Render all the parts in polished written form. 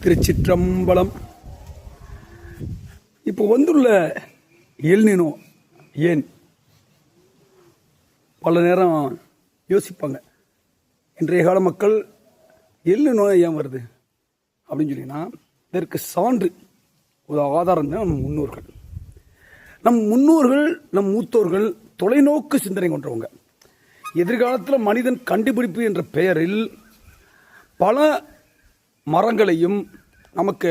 திருச்சிற்றம்பலம். இப்போ வந்துள்ள எல்னினோ ஏன் பல நேரம் யோசிப்பாங்க. இன்றைய கால மக்கள் எல்னினோ ஏன் வருது அப்படின்னு சொல்லினா இதற்கு சான்று ஒரு ஆதாரம் தான் நம் முன்னோர்கள். நம் மூத்தோர்கள் தொலைநோக்கு சிந்தனை கொண்டவங்க. எதிர்காலத்தில் மனிதன் கண்டுபிடிப்பு என்ற பெயரில் பல மரங்களையும் நமக்கு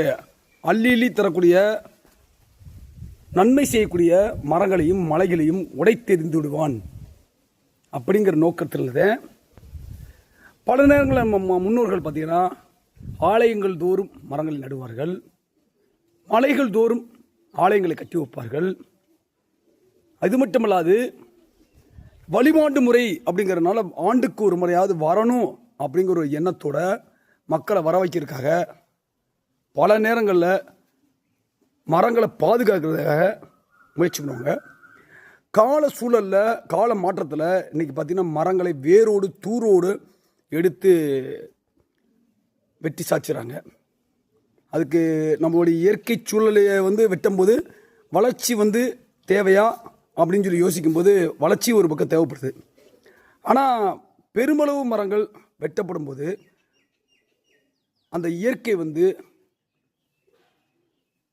அள்ளி தரக்கூடிய நன்மை செய்யக்கூடிய மரங்களையும் மலைகளையும் உடைத்தெறிந்து விடுவான் அப்படிங்கிற நோக்கத்தில் பல நேரங்களில் நம்ம முன்னோர்கள் பார்த்தீங்கன்னா ஆலயங்கள் தோறும் மரங்களை நடுவார்கள், மலைகள் தோறும் ஆலயங்களை கட்டி வைப்பார்கள். அது மட்டுமல்லாது வழிபாட்டு முறை அப்படிங்கிறதுனால ஆண்டுக்கு ஒரு முறையாவது வரணும் அப்படிங்கிற ஒரு எண்ணத்தோட மக்களை வர வைக்கிறதுக்காக பல நேரங்களில் மரங்களை பாதுகாக்கிறதுக்காக முயற்சி பண்ணுவாங்க. கால சூழலில் கால மாற்றத்தில் இன்றைக்கி பார்த்திங்கன்னா மரங்களை வேரோடு தூரோடு எடுத்து வெட்டி சாய்ச்சிறாங்க. அதுக்கு நம்மளுடைய இயற்கை சூழலையை வெட்டும்போது வளர்ச்சி தேவையா அப்படின்னு சொல்லி யோசிக்கும்போது வளர்ச்சி ஒரு பக்கம் தேவைப்படுது. ஆனால் பெருமளவு மரங்கள் வெட்டப்படும் போது அந்த இயற்கை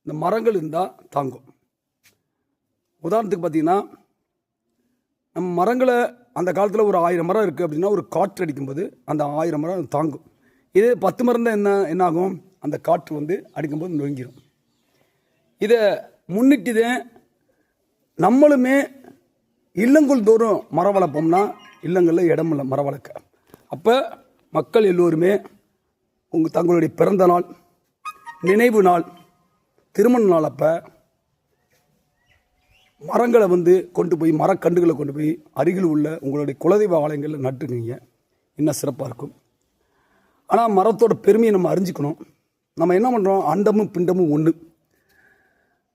இந்த மரங்கள் இருந்தால் தாங்கும். உதாரணத்துக்கு பார்த்தீங்கன்னா நம்ம மரங்களை அந்த காலத்தில் ஒரு 1000 மரம் இருக்குது அப்படின்னா ஒரு காற்று அடிக்கும்போது அந்த 1000 மரம் தாங்கும். இதே 10 மரம் தான் என்ன ஆகும், அந்த காற்று அடிக்கும்போது நொங்கிடும். இதை முன்னிட்டு நம்மளுமே இல்லங்கள் தோறும் மரம் வளர்ப்போம்னா இல்லங்களில் இடம் இல்லை மரம் வளர்க்க. அப்போ மக்கள் எல்லோருமே தங்களுடைய பிறந்த நாள், நினைவு நாள், திருமண நாள் அப்போ மரங்களை கொண்டு போய் மரக்கன்றுகளை கொண்டு போய் அருகில் உள்ள உங்களுடைய குலதெய்வ ஆலயங்களில் நட்டுருக்கீங்க, இன்னும் சிறப்பாக இருக்கும். ஆனால் மரத்தோட பெருமையை நம்ம அறிஞ்சிக்கணும். நம்ம என்ன பண்ணுறோம், அண்டமும் பிண்டமும் ஒன்று.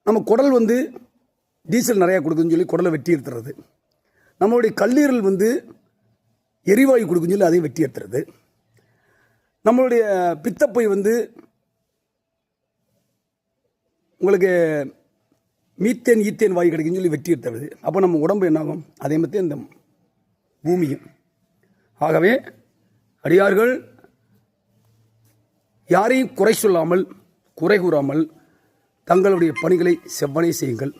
நம்ம குடல் டீசல் நிறையா கொடுக்குன்னு சொல்லி குடலை வெட்டி எடுத்துறது, நம்மளுடைய கல்லீரல் எரிவாயு கொடுக்குன்னு சொல்லி அதையும் வெட்டி எடுத்துறது, நம்மளுடைய பித்தப்பை உங்களுக்கு மீத்தேன் ஈத்தேன் வாயு கிடைக்குன்னு சொல்லி வெட்டி எடுத்துறது. அப்போ நம்ம உடம்பு என்னாகும், அதே மாதிரி இந்த பூமியும். ஆகவே அடியார்கள் யாரையும் குறை சொல்லாமல் குறை கூறாமல் தங்களுடைய பணிகளை செவ்வனே செய்யுங்கள்.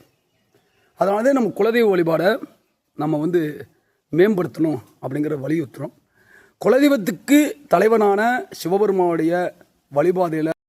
அதனால நம்ம குலதெய்வ வழிபாடை நம்ம மேம்படுத்தணும் அப்படிங்கிற வலியுறுத்துகிறோம். குலதெய்வத்துக்கு தலைவனான சிவபெருமானுடைய வழிபாதையில்